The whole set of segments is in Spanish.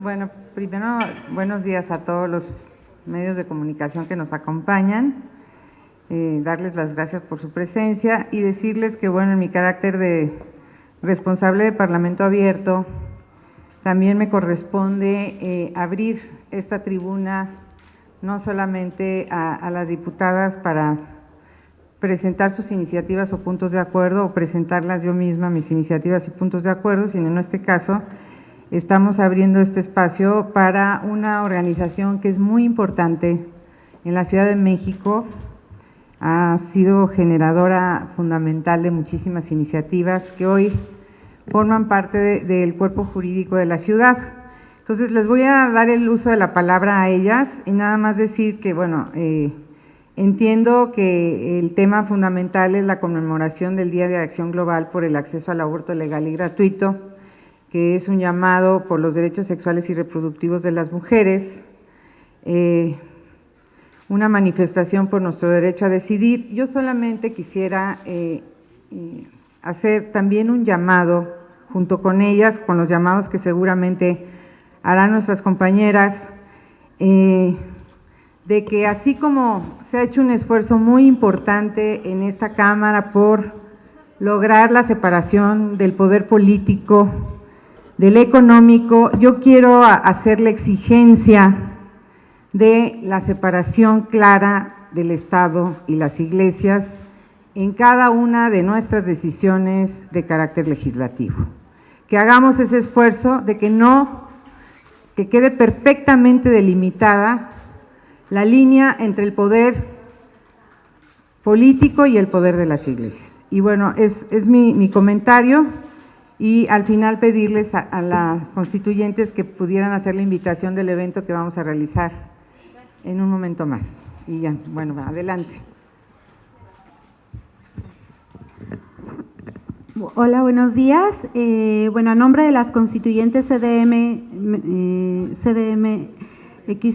Bueno, primero, buenos días a todos los medios de comunicación que nos acompañan, darles las gracias por su presencia y decirles que, bueno, en mi carácter de responsable de Parlamento Abierto, también me corresponde abrir esta tribuna no solamente a las diputadas para presentar sus iniciativas o puntos de acuerdo, o presentarlas yo misma, mis iniciativas y puntos de acuerdo, sino en este caso estamos abriendo este espacio para una organización que es muy importante en la Ciudad de México, ha sido generadora fundamental de muchísimas iniciativas que hoy forman parte del cuerpo jurídico de la ciudad. Entonces, les voy a dar el uso de la palabra a ellas y nada más decir que, bueno, entiendo que el tema fundamental es la conmemoración del Día de Acción Global por el acceso al aborto legal y gratuito, que es un llamado por los derechos sexuales y reproductivos de las mujeres, una manifestación por nuestro derecho a decidir. Yo solamente quisiera hacer también un llamado, junto con ellas, con los llamados que seguramente harán nuestras compañeras, de que así como se ha hecho un esfuerzo muy importante en esta Cámara por lograr la separación del poder político del económico, yo quiero hacer la exigencia de la separación clara del Estado y las iglesias en cada una de nuestras decisiones de carácter legislativo. Que hagamos ese esfuerzo de que quede perfectamente delimitada la línea entre el poder político y el poder de las iglesias. Y bueno, es mi comentario. Y al final pedirles a las constituyentes que pudieran hacer la invitación del evento que vamos a realizar en un momento más. Y ya, bueno, adelante. Hola, buenos días. Bueno, a nombre de las constituyentes CDMX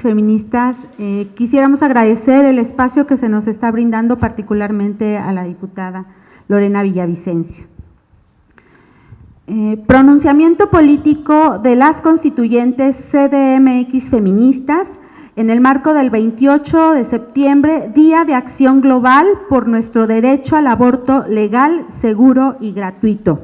feministas, quisiéramos agradecer el espacio que se nos está brindando, particularmente a la diputada Lorena Villavicencio. Pronunciamiento político de las constituyentes CDMX feministas en el marco del 28 de septiembre, Día de Acción Global por nuestro derecho al aborto legal, seguro y gratuito.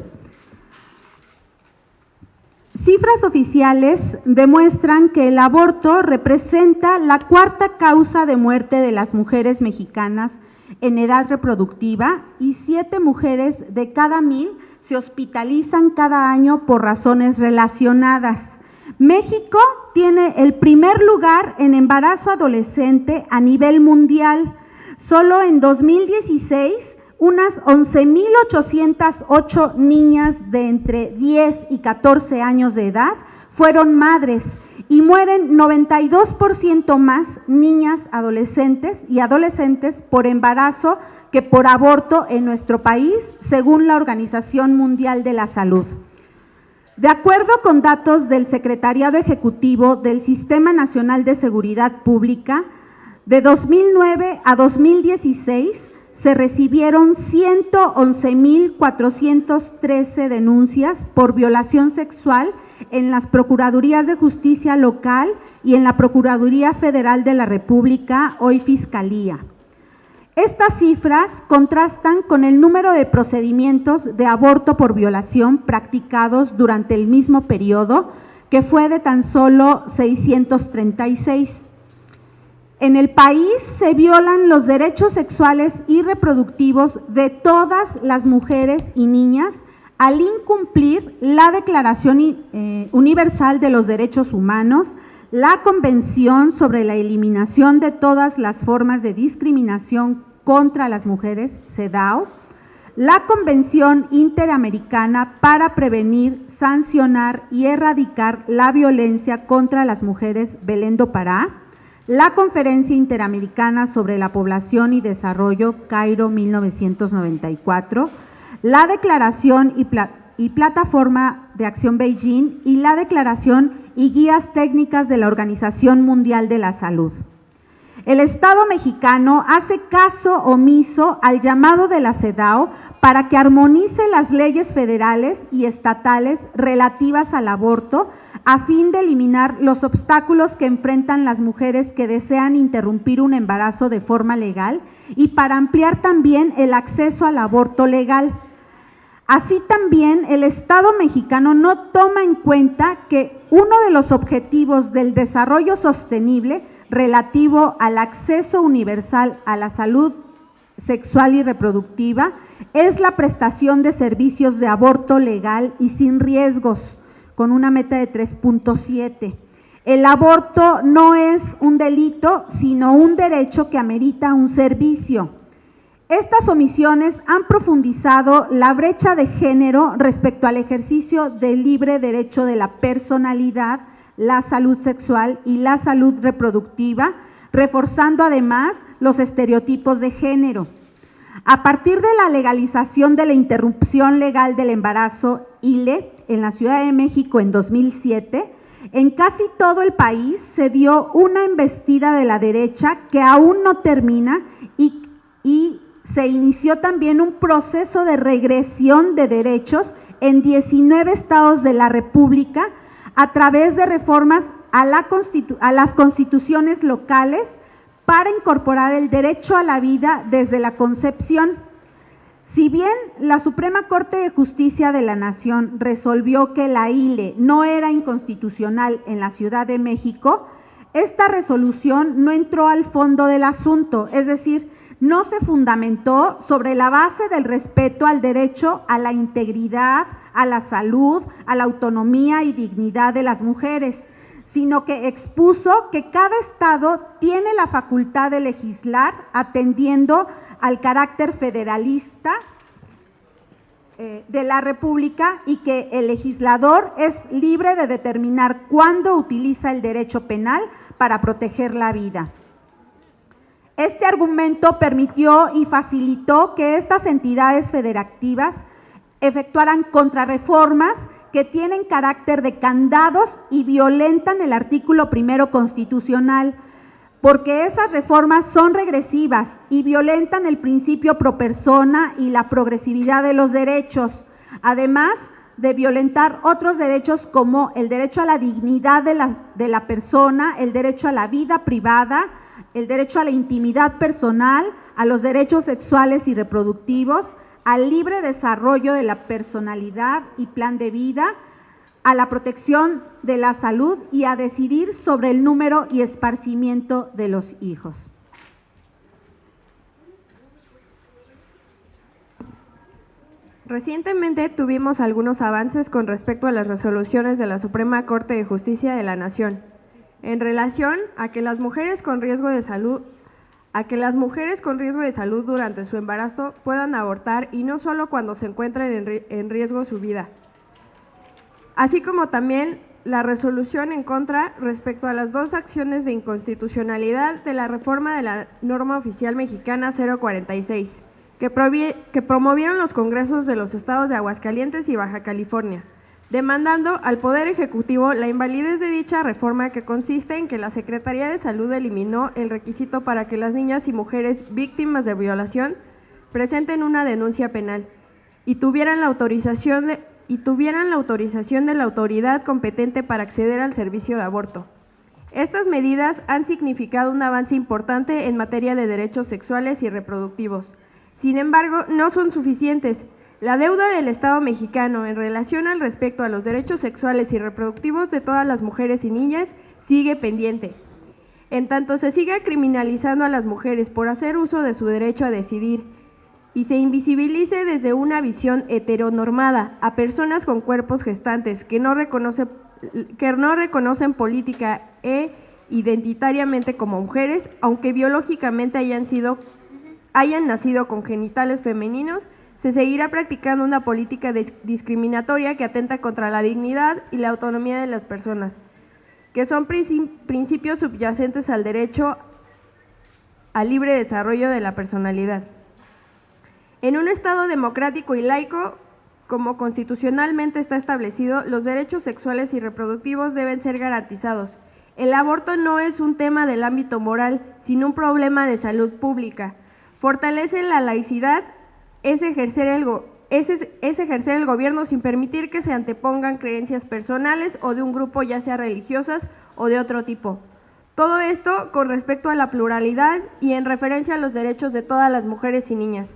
Cifras oficiales demuestran que el aborto representa la cuarta causa de muerte de las mujeres mexicanas en edad reproductiva y 7 mujeres de cada 1000 se hospitalizan cada año por razones relacionadas. México tiene el primer lugar en embarazo adolescente a nivel mundial. Solo en 2016, unas 11,808 niñas de entre 10 y 14 años de edad fueron madres y mueren 92% más niñas adolescentes y adolescentes por embarazo que por aborto en nuestro país, según la Organización Mundial de la Salud. De acuerdo con datos del Secretariado Ejecutivo del Sistema Nacional de Seguridad Pública, de 2009 a 2016 se recibieron 111,413 denuncias por violación sexual en las Procuradurías de Justicia local y en la Procuraduría Federal de la República, hoy Fiscalía. Estas cifras contrastan con el número de procedimientos de aborto por violación practicados durante el mismo periodo, que fue de tan solo 636. En el país se violan los derechos sexuales y reproductivos de todas las mujeres y niñas al incumplir la Declaración Universal de los Derechos Humanos, la Convención sobre la Eliminación de todas las formas de discriminación contra las mujeres, CEDAW, la Convención Interamericana para prevenir, sancionar y erradicar la violencia contra las mujeres, Belén do Pará, la Conferencia Interamericana sobre la Población y Desarrollo, Cairo, 1994, la Declaración y Plataforma de Acción Beijing y la Declaración y Guías Técnicas de la Organización Mundial de la Salud. El Estado mexicano hace caso omiso al llamado de la CEDAW para que armonice las leyes federales y estatales relativas al aborto a fin de eliminar los obstáculos que enfrentan las mujeres que desean interrumpir un embarazo de forma legal y para ampliar también el acceso al aborto legal. Así también el Estado mexicano no toma en cuenta que uno de los objetivos del desarrollo sostenible relativo al acceso universal a la salud sexual y reproductiva es la prestación de servicios de aborto legal y sin riesgos, con una meta de 3.7. El aborto no es un delito, sino un derecho que amerita un servicio. Estas omisiones han profundizado la brecha de género respecto al ejercicio del libre derecho de la personalidad, la salud sexual y la salud reproductiva, reforzando además los estereotipos de género. A partir de la legalización de la interrupción legal del embarazo, ILE, en la Ciudad de México en 2007, en casi todo el país se dio una embestida de la derecha que aún no termina y se inició también un proceso de regresión de derechos en 19 estados de la República a través de reformas a las constituciones locales para incorporar el derecho a la vida desde la concepción. Si bien la Suprema Corte de Justicia de la Nación resolvió que la ILE no era inconstitucional en la Ciudad de México, esta resolución no entró al fondo del asunto, es decir, no se fundamentó sobre la base del respeto al derecho a la integridad, a la salud, a la autonomía y dignidad de las mujeres, sino que expuso que cada estado tiene la facultad de legislar atendiendo al carácter federalista de la República y que el legislador es libre de determinar cuándo utiliza el derecho penal para proteger la vida. Este argumento permitió y facilitó que estas entidades federativas efectuaran contrarreformas que tienen carácter de candados y violentan el artículo 1 constitucional, porque esas reformas son regresivas y violentan el principio pro persona y la progresividad de los derechos, además de violentar otros derechos como el derecho a la dignidad de la persona, el derecho a la vida privada, el derecho a la intimidad personal, a los derechos sexuales y reproductivos, al libre desarrollo de la personalidad y plan de vida, a la protección de la salud y a decidir sobre el número y esparcimiento de los hijos. Recientemente tuvimos algunos avances con respecto a las resoluciones de la Suprema Corte de Justicia de la Nación, en relación a que las mujeres con riesgo de salud durante su embarazo puedan abortar y no solo cuando se encuentren en riesgo su vida. Así como también la resolución en contra respecto a las dos acciones de inconstitucionalidad de la reforma de la norma oficial mexicana 046, que promovieron los congresos de los estados de Aguascalientes y Baja California, demandando al Poder Ejecutivo la invalidez de dicha reforma, que consiste en que la Secretaría de Salud eliminó el requisito para que las niñas y mujeres víctimas de violación presenten una denuncia penal y tuvieran la autorización de la autoridad competente para acceder al servicio de aborto. Estas medidas han significado un avance importante en materia de derechos sexuales y reproductivos. Sin embargo, no son suficientes. La deuda del Estado mexicano en relación al respecto a los derechos sexuales y reproductivos de todas las mujeres y niñas sigue pendiente. En tanto se siga criminalizando a las mujeres por hacer uso de su derecho a decidir y se invisibilice desde una visión heteronormada a personas con cuerpos gestantes que no reconocen política e identitariamente como mujeres, aunque biológicamente hayan nacido con genitales femeninos, se seguirá practicando una política discriminatoria que atenta contra la dignidad y la autonomía de las personas, que son principios subyacentes al derecho al libre desarrollo de la personalidad. En un Estado democrático y laico, como constitucionalmente está establecido, los derechos sexuales y reproductivos deben ser garantizados El aborto no es un tema del ámbito moral, sino un problema de salud pública. Fortalece la laicidad, es ejercer el gobierno sin permitir que se antepongan creencias personales o de un grupo, ya sea religiosas o de otro tipo. Todo esto con respecto a la pluralidad y en referencia a los derechos de todas las mujeres y niñas.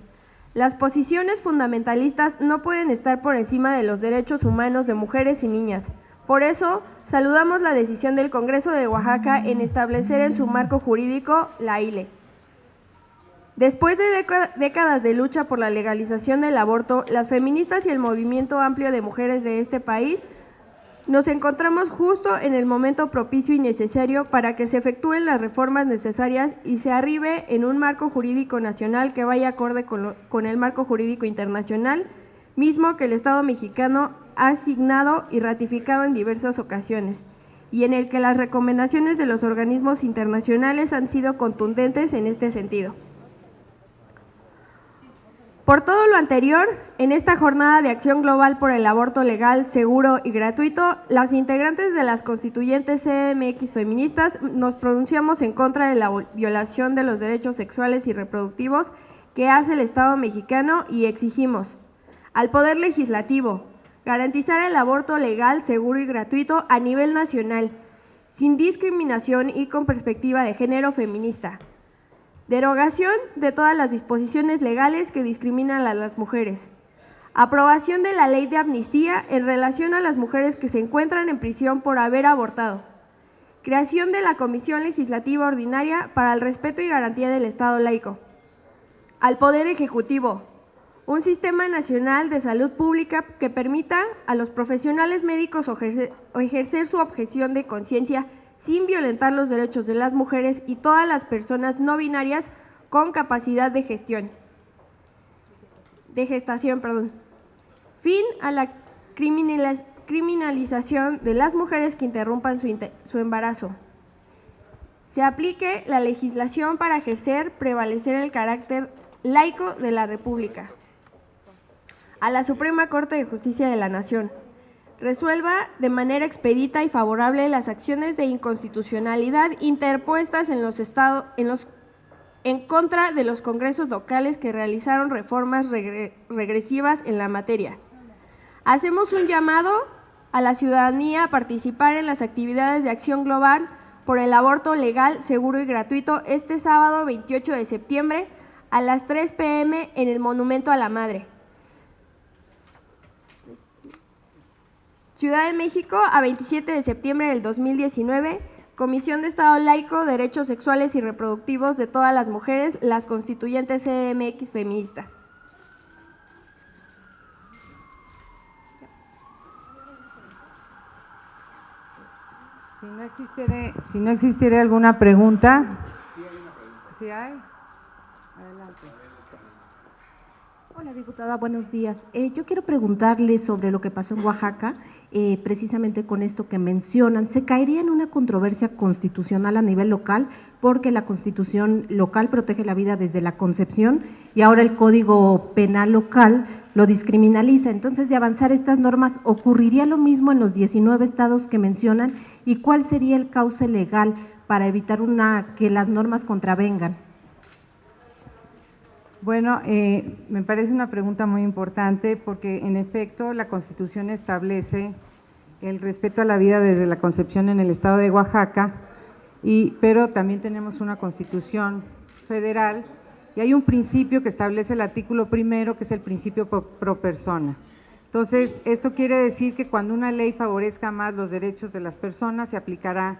Las posiciones fundamentalistas no pueden estar por encima de los derechos humanos de mujeres y niñas. Por eso, saludamos la decisión del Congreso de Oaxaca en establecer en su marco jurídico la ILE. Después de décadas de lucha por la legalización del aborto, las feministas y el movimiento amplio de mujeres de este país nos encontramos justo en el momento propicio y necesario para que se efectúen las reformas necesarias y se arribe en un marco jurídico nacional que vaya acorde con el marco jurídico internacional, mismo que el Estado mexicano ha asignado y ratificado en diversas ocasiones, y en el que las recomendaciones de los organismos internacionales han sido contundentes en este sentido. Por todo lo anterior, en esta jornada de acción global por el aborto legal, seguro y gratuito, las integrantes de las constituyentes CDMX feministas nos pronunciamos en contra de la violación de los derechos sexuales y reproductivos que hace el Estado mexicano y exigimos al Poder Legislativo garantizar el aborto legal, seguro y gratuito a nivel nacional, sin discriminación y con perspectiva de género feminista. Derogación de todas las disposiciones legales que discriminan a las mujeres. Aprobación de la ley de amnistía en relación a las mujeres que se encuentran en prisión por haber abortado. Creación de la Comisión Legislativa Ordinaria para el respeto y garantía del Estado laico. Al Poder Ejecutivo, un sistema nacional de salud pública que permita a los profesionales médicos ejercer su objeción de conciencia sin violentar los derechos de las mujeres y todas las personas no binarias con capacidad de gestación. Fin a la criminalización de las mujeres que interrumpan su embarazo. Se aplique la legislación para prevalecer el carácter laico de la República. A la Suprema Corte de Justicia de la Nación. Resuelva de manera expedita y favorable las acciones de inconstitucionalidad interpuestas en contra de los congresos locales que realizaron reformas regresivas en la materia. Hacemos un llamado a la ciudadanía a participar en las actividades de acción global por el aborto legal, seguro y gratuito este sábado 28 de septiembre a las 3 p.m. en el Monumento a la Madre. Ciudad de México, a 27 de septiembre del 2019, Comisión de Estado Laico, Derechos Sexuales y Reproductivos de todas las mujeres, las constituyentes CDMX feministas. Si no existiera alguna pregunta. Sí hay una pregunta. ¿Sí hay? Adelante. Hola, diputada, buenos días. Yo quiero preguntarle sobre lo que pasó en Oaxaca, precisamente con esto que mencionan. ¿Se caería en una controversia constitucional a nivel local? Porque la Constitución local protege la vida desde la concepción y ahora el Código Penal local lo discriminaliza. Entonces, de avanzar estas normas, ¿ocurriría lo mismo en los 19 estados que mencionan? ¿Y cuál sería el cauce legal para evitar que las normas contravengan? Bueno, me parece una pregunta muy importante porque en efecto la Constitución establece el respeto a la vida desde la concepción en el estado de Oaxaca, pero también tenemos una Constitución federal y hay un principio que establece el artículo primero, que es el principio pro persona. Entonces, esto quiere decir que cuando una ley favorezca más los derechos de las personas, se aplicará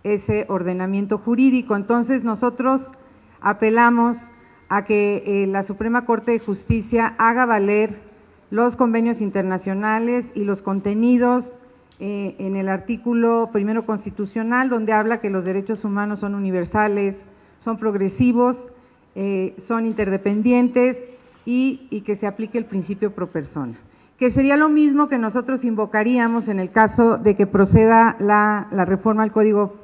ese ordenamiento jurídico. Entonces, nosotros apelamos a que la Suprema Corte de Justicia haga valer los convenios internacionales y los contenidos en el artículo primero constitucional, donde habla que los derechos humanos son universales, son progresivos, son interdependientes y que se aplique el principio pro persona, que sería lo mismo que nosotros invocaríamos en el caso de que proceda la reforma al Código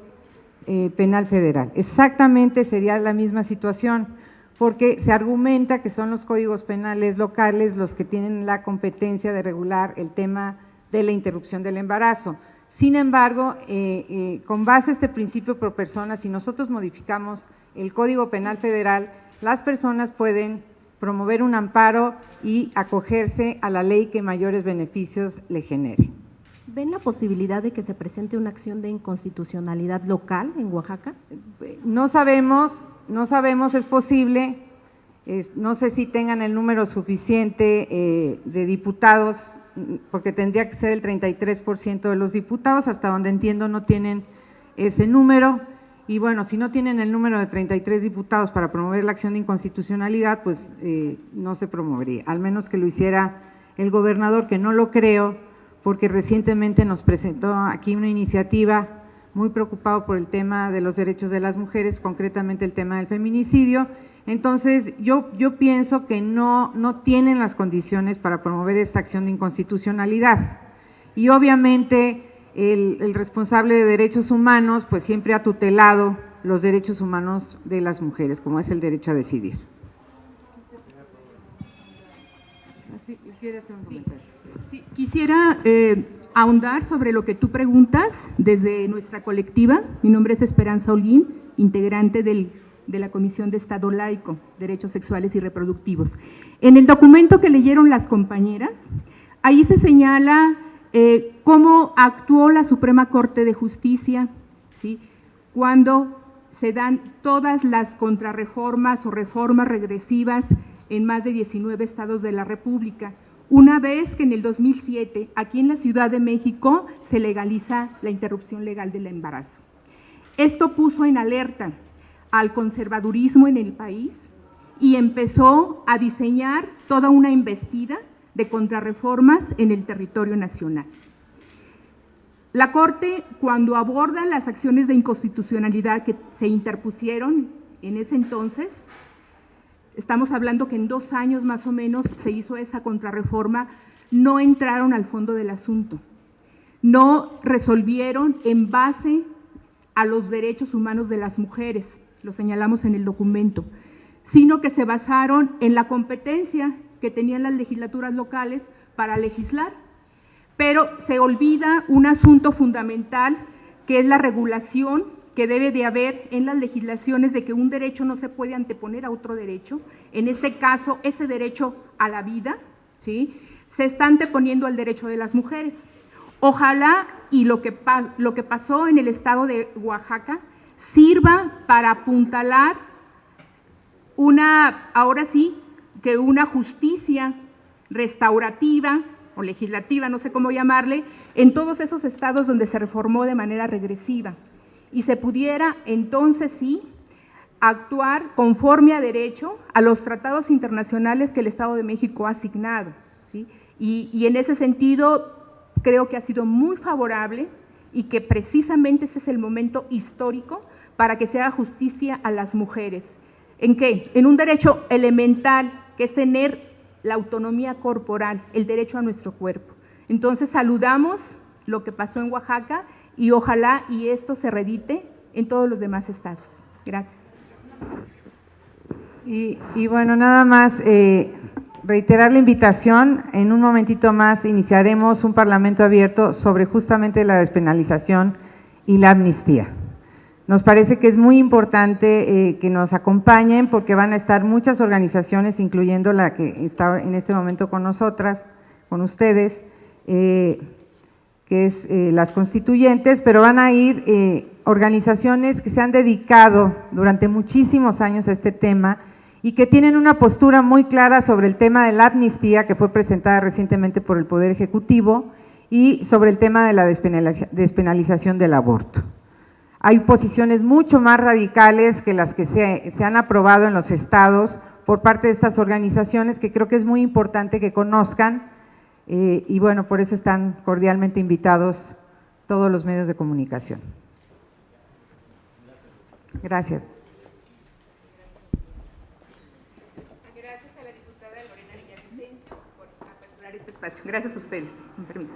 Penal Federal. Exactamente sería la misma situación, porque se argumenta que son los códigos penales locales los que tienen la competencia de regular el tema de la interrupción del embarazo. Sin embargo, con base a este principio pro persona, si nosotros modificamos el Código Penal Federal, las personas pueden promover un amparo y acogerse a la ley que mayores beneficios le genere. ¿Ven la posibilidad de que se presente una acción de inconstitucionalidad local en Oaxaca? No sabemos, es posible, no sé si tengan el número suficiente de diputados, porque tendría que ser el 33% de los diputados, hasta donde entiendo no tienen ese número, y bueno, si no tienen el número de 33 diputados para promover la acción de inconstitucionalidad, pues no se promovería, al menos que lo hiciera el gobernador, que no lo creo, porque recientemente nos presentó aquí una iniciativa muy preocupado por el tema de los derechos de las mujeres, concretamente el tema del feminicidio. Entonces, yo pienso que no tienen las condiciones para promover esta acción de inconstitucionalidad. Y obviamente el responsable de derechos humanos pues siempre ha tutelado los derechos humanos de las mujeres, como es el derecho a decidir. Sí, quisiera ahondar sobre lo que tú preguntas desde nuestra colectiva. Mi nombre es Esperanza Holguín, integrante de la Comisión de Estado Laico, Derechos Sexuales y Reproductivos. En el documento que leyeron las compañeras, ahí se señala cómo actuó la Suprema Corte de Justicia, ¿sí?, cuando se dan todas las contrarreformas o reformas regresivas en más de 19 estados de la República, una vez que en el 2007, aquí en la Ciudad de México, se legaliza la interrupción legal del embarazo. Esto puso en alerta al conservadurismo en el país y empezó a diseñar toda una embestida de contrarreformas en el territorio nacional. La Corte, cuando aborda las acciones de inconstitucionalidad que se interpusieron en ese entonces, estamos hablando que en 2 años más o menos se hizo esa contrarreforma, no entraron al fondo del asunto, no resolvieron en base a los derechos humanos de las mujeres, lo señalamos en el documento, sino que se basaron en la competencia que tenían las legislaturas locales para legislar, pero se olvida un asunto fundamental que es la regulación que debe de haber en las legislaciones de que un derecho no se puede anteponer a otro derecho, en este caso ese derecho a la vida, ¿sí?, se está anteponiendo al derecho de las mujeres. Ojalá y lo que pasó en el estado de Oaxaca sirva para apuntalar ahora sí, que una justicia restaurativa o legislativa, no sé cómo llamarle, en todos esos estados donde se reformó de manera regresiva y se pudiera entonces sí actuar conforme a derecho a los tratados internacionales que el Estado de México ha asignado, ¿sí? Y en ese sentido creo que ha sido muy favorable y que precisamente este es el momento histórico para que se haga justicia a las mujeres. ¿En qué? En un derecho elemental que es tener la autonomía corporal, el derecho a nuestro cuerpo. Entonces saludamos lo que pasó en Oaxaca y ojalá y esto se redite en todos los demás estados. Gracias. Y bueno, nada más reiterar la invitación, en un momentito más iniciaremos un parlamento abierto sobre justamente la despenalización y la amnistía. Nos parece que es muy importante que nos acompañen porque van a estar muchas organizaciones, incluyendo la que está en este momento con nosotras, con ustedes, que es las constituyentes, pero van a ir organizaciones que se han dedicado durante muchísimos años a este tema y que tienen una postura muy clara sobre el tema de la amnistía que fue presentada recientemente por el Poder Ejecutivo y sobre el tema de la despenalización del aborto. Hay posiciones mucho más radicales que las que se han aprobado en los estados por parte de estas organizaciones que creo que es muy importante que conozcan y bueno, por eso están cordialmente invitados todos los medios de comunicación. Gracias. Gracias a la diputada Lorena Villavicencio por aperturar este espacio. Gracias a ustedes. Con permiso.